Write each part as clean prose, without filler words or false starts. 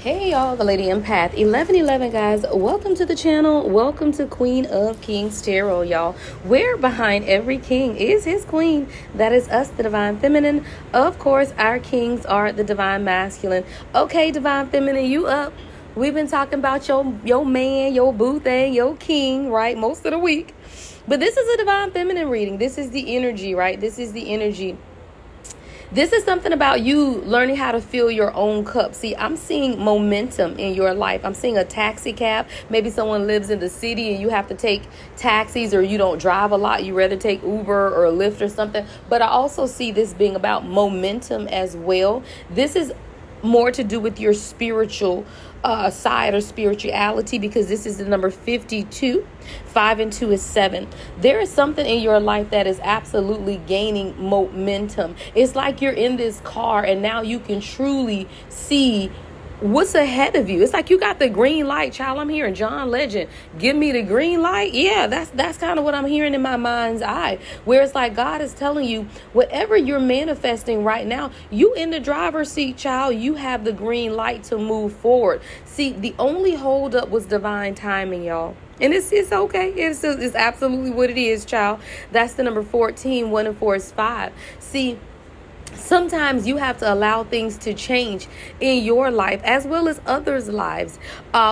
Hey y'all, the Lady Empath 1111 guys, welcome to the channel. Welcome to Queen of Kings Tarot, y'all, where behind every king is his queen. That is us, the Divine Feminine. Of course, our kings are the Divine Masculine. Okay, Divine Feminine, you up? We've been talking about your man, your boo thing, your king, right, most of the week. But this is a Divine Feminine reading. This is the energy, right? This is the energy. This is something about you learning how to fill your own cup. See, I'm seeing momentum in your life. I'm seeing a taxi cab. Maybe someone lives in the city and you have to take taxis, or you don't drive a lot. You rather take Uber or Lyft or something. But I also see this being about momentum as well. This is more to do with your spiritual side or spirituality, because this is the number 52. 5 and 2 is 7. There is something in your life that is absolutely gaining momentum. It's like you're in this car and now you can truly see what's ahead of you. It's like you got the green light, child. I'm hearing John Legend, give me the green light. Yeah, that's kind of what I'm hearing in my mind's eye, where it's like God is telling you whatever you're manifesting right now, you in the driver's seat, child. You have the green light to move forward. See, the only hold up was divine timing, y'all. And it's okay. It's absolutely what it is, child. That's the number 14. 1 and 4 is 5. See, sometimes you have to allow things to change in your life as well as others' lives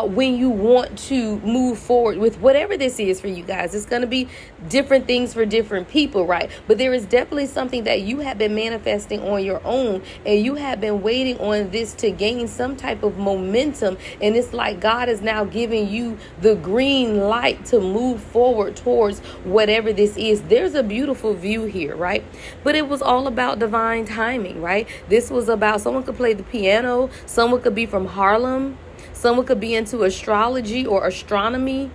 when you want to move forward with whatever this is for you guys. It's going to be different things for different people, right? But there is definitely something that you have been manifesting on your own, and you have been waiting on this to gain some type of momentum. And it's like God is now giving you the green light to move forward towards whatever this is. There's a beautiful view here, right? But it was all about divine timing, right? This was about someone could play the piano, someone could be from Harlem, someone could be into astrology or astronomy.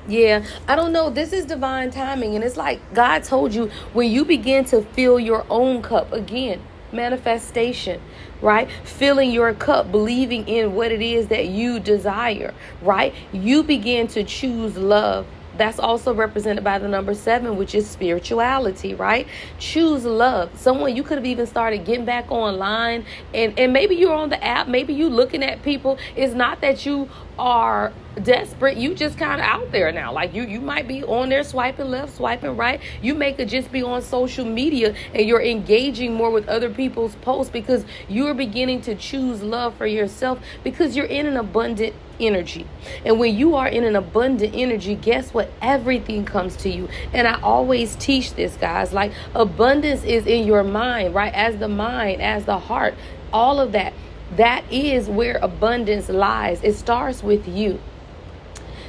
Yeah, I don't know. This is divine timing. And it's like God told you, when you begin to fill your own cup, again, manifestation, right? Filling your cup, believing in what it is that you desire, right? You begin to choose love. That's also represented by the number 7, which is spirituality, right? Choose love. Someone, you could have even started getting back online, and maybe you're on the app, maybe you looking at people. It's not that you are desperate, you just kind of out there now. Like you might be on there swiping left, swiping right. You may could just be on social media and you're engaging more with other people's posts because you're beginning to choose love for yourself, because you're in an abundant energy. And when you are in an abundant energy, guess what? Everything comes to you. And I always teach this, guys, like abundance is in your mind, right? As the mind, as the heart, all of that. That is where abundance lies. It starts with you.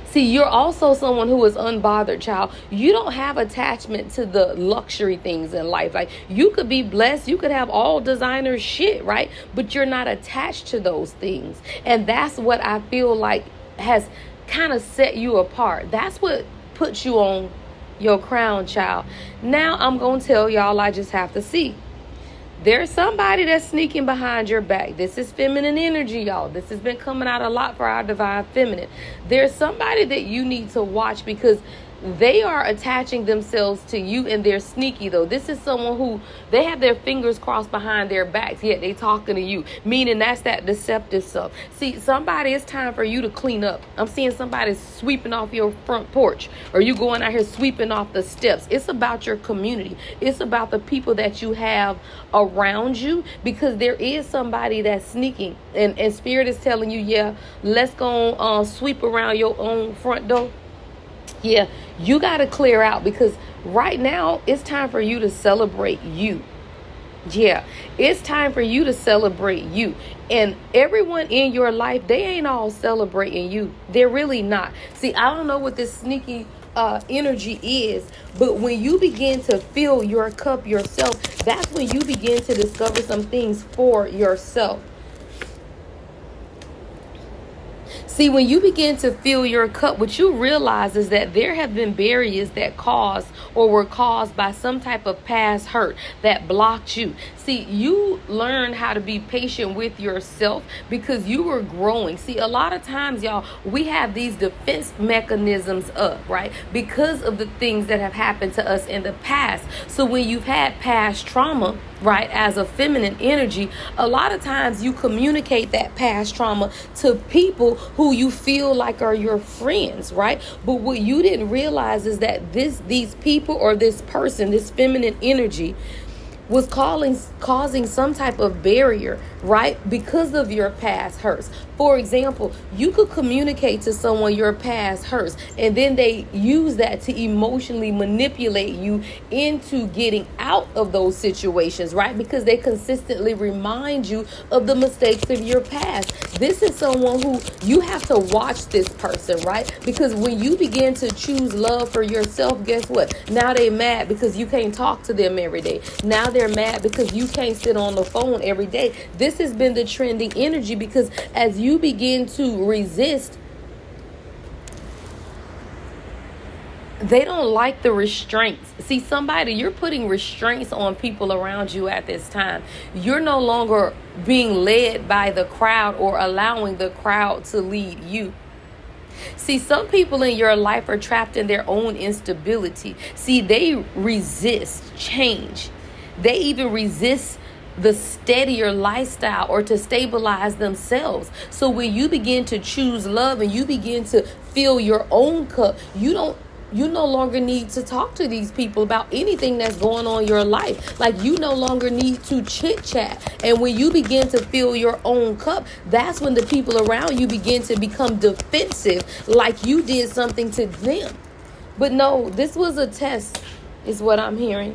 See, you're also someone who is unbothered, child. You don't have attachment to the luxury things in life. Like, you could be blessed, you could have all designer shit, right? But you're not attached to those things. And that's what I feel like has kind of set you apart. That's what puts you on your crown, child. Now I'm going to tell y'all, I just have to see. There's somebody that's sneaking behind your back. This is feminine energy, y'all. This has been coming out a lot for our divine feminine. There's somebody that you need to watch, because they are attaching themselves to you, and they're sneaky, though. This is someone who, they have their fingers crossed behind their backs, yet they talking to you, meaning that's that deceptive stuff. See, somebody, it's time for you to clean up. I'm seeing somebody sweeping off your front porch, or you going out here sweeping off the steps. It's about your community. It's about the people that you have around you, because there is somebody that's sneaking, and spirit is telling you, yeah, let's go sweep around your own front door. Yeah, you got to clear out, because right now it's time for you to celebrate you. Yeah, it's time for you to celebrate you. And everyone in your life, they ain't all celebrating you. They're really not. See, I don't know what this sneaky energy is, but when you begin to fill your cup yourself, that's when you begin to discover some things for yourself. See, when you begin to fill your cup, what you realize is that there have been barriers that caused or were caused by some type of past hurt that blocked you. See, you learn how to be patient with yourself because you were growing. See, a lot of times, y'all, we have these defense mechanisms up, right? Because of the things that have happened to us in the past. So when you've had past trauma, right, as a feminine energy, a lot of times you communicate that past trauma to people who you feel like are your friends, right? But what you didn't realize is that these people or this person, this feminine energy, was causing some type of barrier, right? Because of your past hurts. For example, you could communicate to someone your past hurts, and then they use that to emotionally manipulate you into getting out of those situations, right? Because they consistently remind you of the mistakes of your past. This is someone who you have to watch this person, right? Because when you begin to choose love for yourself, guess what? Now they're mad because you can't talk to them every day. Now they're mad because you can't sit on the phone every day. This has been the trending energy, because as you begin to resist, they don't like the restraints. See, you're putting restraints on people around you at this time. You're no longer being led by the crowd or allowing the crowd to lead you. See, some people in your life are trapped in their own instability. See, they resist change. They even resist the steadier lifestyle or to stabilize themselves. So when you begin to choose love and you begin to fill your own cup, you no longer need to talk to these people about anything that's going on in your life. Like, you no longer need to chit chat. And when you begin to fill your own cup, that's when the people around you begin to become defensive, like you did something to them. But no, this was a test, is what I'm hearing.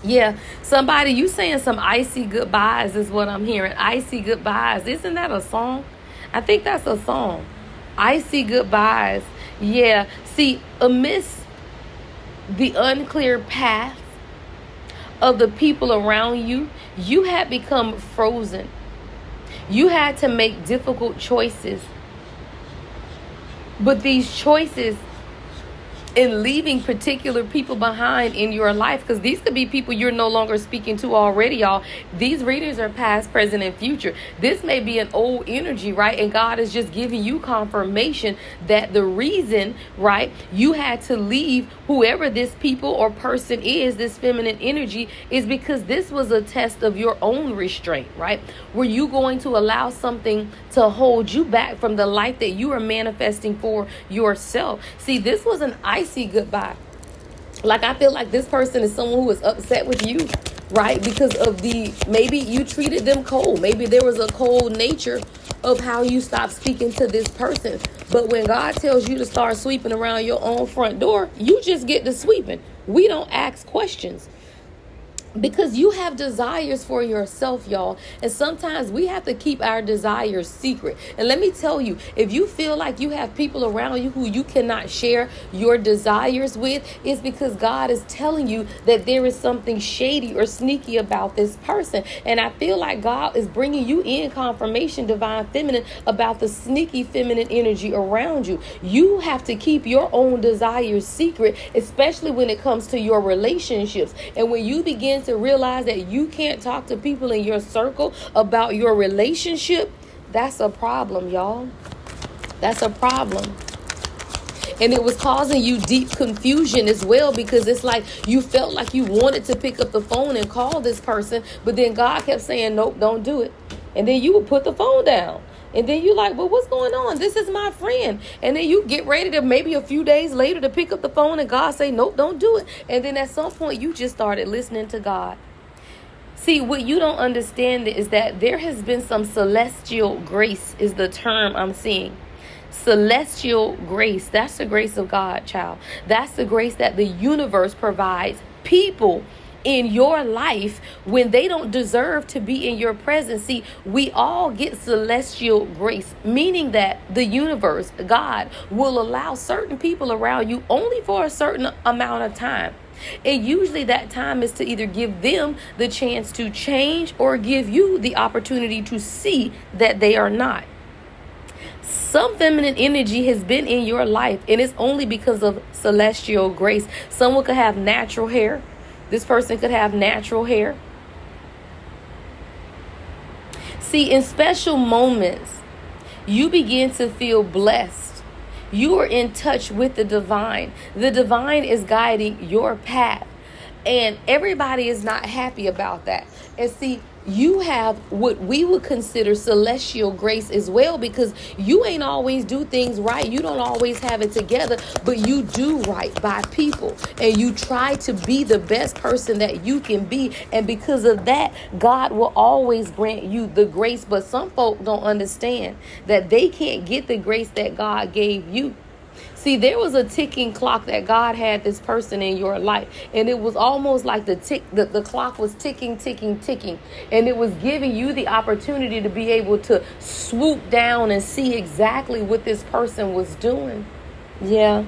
Yeah, somebody, you saying some icy goodbyes is what I'm hearing. Icy goodbyes. Isn't that a song? I think that's a song. Icy goodbyes. Yeah. See, amidst the unclear path of the people around you, you had become frozen. You had to make difficult choices. But these choices in leaving particular people behind in your life, because these could be people you're no longer speaking to already, y'all. These readings are past, present, and future. This may be an old energy, right? And God is just giving you confirmation that the reason, right, you had to leave whoever this people or person is, this feminine energy, is because this was a test of your own restraint, right? Were you going to allow something to hold you back from the life that you are manifesting for yourself? See, this was an icy goodbye. Like, I feel like this person is someone who is upset with you, right? Because of maybe you treated them cold. Maybe there was a cold nature of how you stopped speaking to this person. But when God tells you to start sweeping around your own front door, you just get to sweeping. We don't ask questions. Because you have desires for yourself, y'all. And sometimes we have to keep our desires secret. And let me tell you, if you feel like you have people around you who you cannot share your desires with, it's because God is telling you that there is something shady or sneaky about this person. And I feel like God is bringing you in confirmation, divine feminine, about the sneaky feminine energy around you. You have to keep your own desires secret, especially when it comes to your relationships. And when you begin to realize that you can't talk to people in your circle about your relationship, that's a problem, y'all. That's a problem. And it was causing you deep confusion as well, because it's like you felt like you wanted to pick up the phone and call this person, but then God kept saying, nope, don't do it. And then you would put the phone down. And then you're like, well, what's going on? This is my friend. And then you get ready to maybe a few days later to pick up the phone, and God say, nope, don't do it. And then at some point you just started listening to God. See, what you don't understand is that there has been some celestial grace is the term I'm seeing. Celestial grace. That's the grace of God, child. That's the grace that the universe provides people in your life when they don't deserve to be in your presence. See, we all get celestial grace, meaning that the universe, God, will allow certain people around you only for a certain amount of time. And usually that time is to either give them the chance to change or give you the opportunity to see that they are not. Some feminine energy has been in your life, and it's only because of celestial grace. Someone could have natural hair. This person could have natural hair. See, in special moments, you begin to feel blessed. You are in touch with the divine. The divine is guiding your path. And everybody is not happy about that. And see, you have what we would consider celestial grace as well, because you ain't always do things right. You don't always have it together, but you do right by people. And you try to be the best person that you can be. And because of that, God will always grant you the grace. But some folk don't understand that they can't get the grace that God gave you. See, there was a ticking clock that God had this person in your life. And it was almost like the clock was ticking. And it was giving you the opportunity to be able to swoop down and see exactly what this person was doing. Yeah.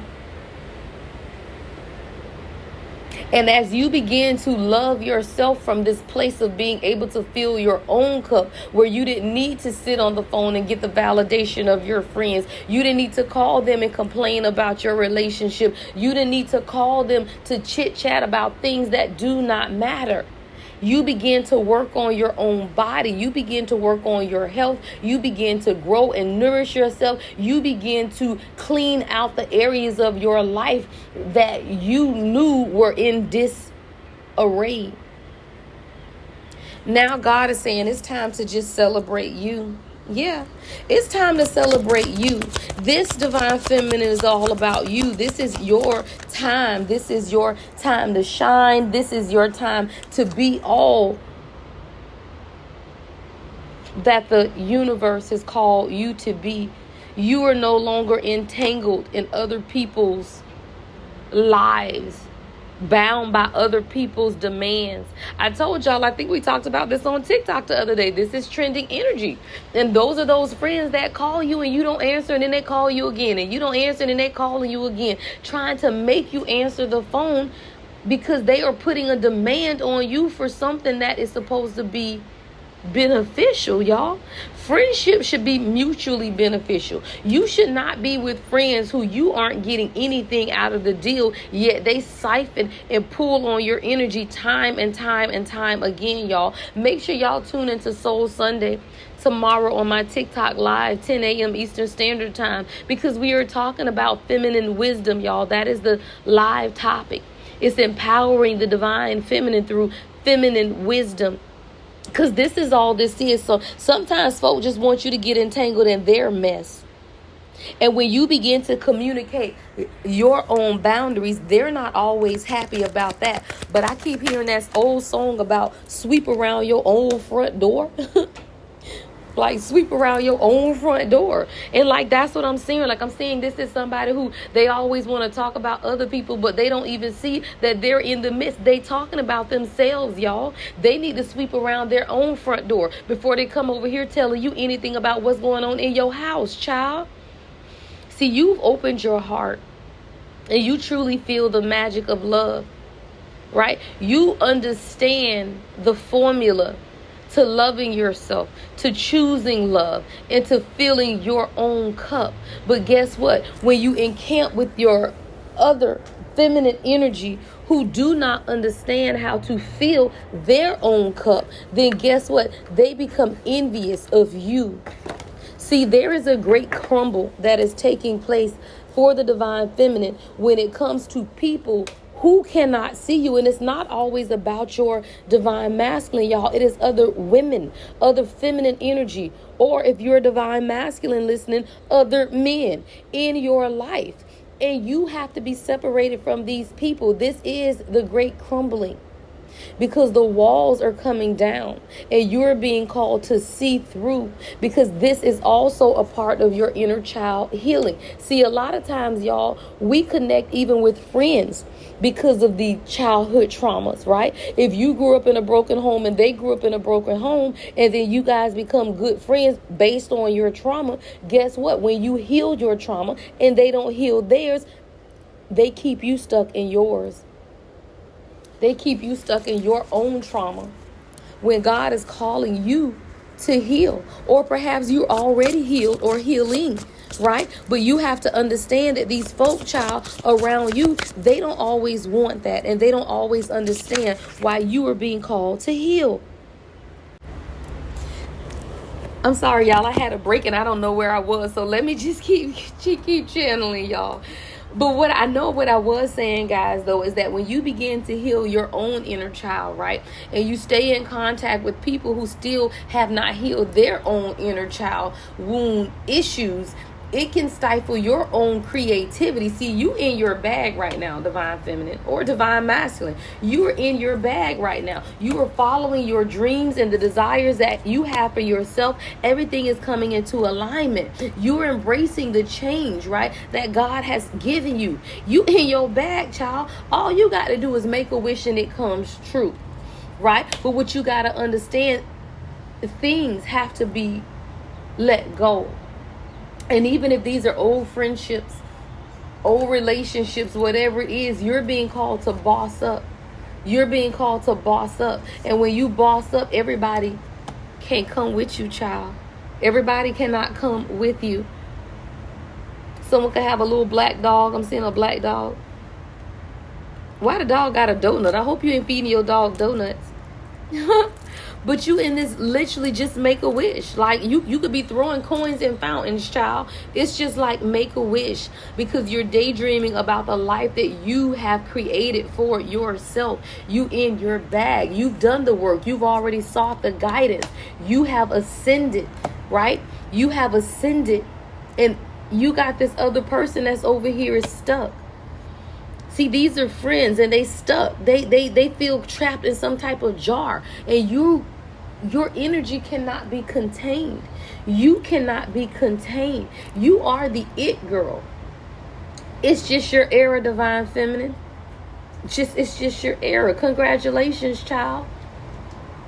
And as you begin to love yourself from this place of being able to fill your own cup, where you didn't need to sit on the phone and get the validation of your friends. You didn't need to call them and complain about your relationship. You didn't need to call them to chit chat about things that do not matter. You begin to work on your own body. You begin to work on your health. You begin to grow and nourish yourself. You begin to clean out the areas of your life that you knew were in disarray. Now God is saying it's time to just celebrate you. Yeah, it's time to celebrate you. This divine feminine is all about you. This is your time. This is your time to shine. This is your time to be all that the universe has called you to be. You are no longer entangled in other people's lives, bound by other people's demands. I told y'all, I think we talked about this on TikTok the other day. This is trending energy. And those are those friends that call you and you don't answer, and then they call you again, and you don't answer, and then they calling you again, trying to make you answer the phone because they are putting a demand on you for something that is supposed to be beneficial, y'all. Friendship should be mutually beneficial. You should not be with friends who you aren't getting anything out of the deal, yet they siphon and pull on your energy time and time again, y'all. Make sure y'all tune into Soul Sunday tomorrow on my TikTok live, 10 a.m. Eastern Standard Time, because we are talking about feminine wisdom, y'all. That is the live topic. It's empowering the divine feminine through feminine wisdom. Because this is all this is. So sometimes folks just want you to get entangled in their mess. And when you begin to communicate your own boundaries, they're not always happy about that. But I keep hearing that old song about sweep around your own front door. Like, sweep around your own front door. And like, that's what I'm seeing. Like, I'm seeing this is somebody who they always want to talk about other people, but they don't even see that they're in the midst. They talking about themselves, y'all. They need to sweep around their own front door before they come over here telling you anything about what's going on in your house, child. See, you've opened your heart and you truly feel the magic of love, right? You understand the formula to loving yourself, to choosing love, and to filling your own cup. But guess what? When you encamp with your other feminine energy who do not understand how to fill their own cup, then guess what? They become envious of you. See, there is a great crumble that is taking place for the divine feminine when it comes to people who cannot see you. And it's not always about your divine masculine, y'all. It is other women, other feminine energy, or if you're a divine masculine listening, other men in your life. And you have to be separated from these people. This is the great crumbling, because the walls are coming down and you're being called to see through, because this is also a part of your inner child healing. See, a lot of times, y'all, we connect even with friends because of the childhood traumas, right? If you grew up in a broken home and they grew up in a broken home, and then you guys become good friends based on your trauma, guess what? When you heal your trauma and they don't heal theirs, they keep you stuck in yours. They keep you stuck in your own trauma when God is calling you to heal. Or perhaps you're already healed or healing, right? But you have to understand that these folk, child, around you, they don't always want that. And they don't always understand why you are being called to heal. I'm sorry, y'all. I had a break and I don't know where I was. So let me just keep channeling y'all. But what I was saying, guys, though, is that when you begin to heal your own inner child, right, and you stay in contact with people who still have not healed their own inner child wound issues, it can stifle your own creativity. See, you in your bag right now, divine feminine or divine masculine. You are in your bag right now. You are following your dreams and the desires that you have for yourself. Everything is coming into alignment. You're embracing the change, right, that God has given you. You in your bag, child. All you got to do is make a wish and it comes true, right? But what you got to understand, things have to be let go. And even if these are old friendships, old relationships, whatever it is, you're being called to boss up. You're being called to boss up. And when you boss up, everybody can't come with you, child. Everybody cannot come with you. Someone could have a little black dog. I'm seeing a black dog. Why the dog got a donut? I hope you ain't feeding your dog donuts. But you in this, literally just make a wish. Like you could be throwing coins in fountains, child. It's just like make a wish, because you're daydreaming about the life that you have created for yourself. You in your bag. You've done the work. You've already sought the guidance. You have ascended, right? You have ascended, and you got this other person that's over here is stuck. See, these are friends and they stuck. They feel trapped in some type of jar, and your energy cannot be contained. You cannot be contained. You are the it girl. It's just your era, divine feminine. It's just your era. Congratulations, child.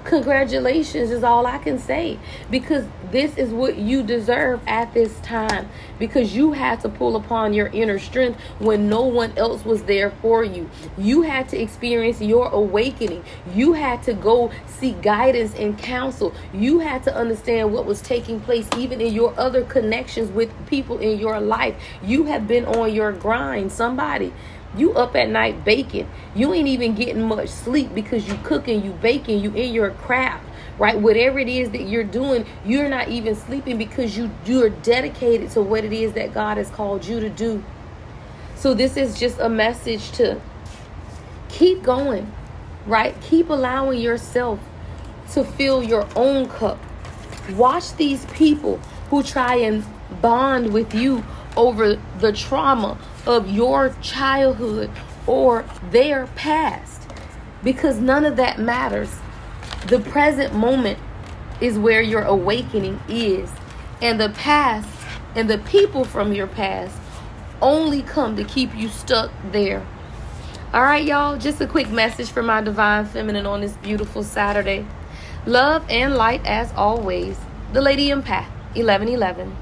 Congratulations is all I can say, because this is what you deserve at this time, because you had to pull upon your inner strength when no one else was there for you. You had to experience your awakening. You had to go seek guidance and counsel. You had to understand what was taking place even in your other connections with people in your life. You have been on your grind. Somebody, you up at night baking. You ain't even getting much sleep because you cooking, you baking, you in your craft, right? Whatever it is that you're doing, you're not even sleeping because you're dedicated to what it is that God has called you to do. So this is just a message to keep going, right? Keep allowing yourself to fill your own cup. Watch these people who try and bond with you over the trauma of your childhood or their past, because none of that matters. The present moment is where your awakening is, and the past and the people from your past only come to keep you stuck there. All right, y'all, just a quick message for my divine feminine on this beautiful Saturday. Love and light as always. The Lady Empath, 1111.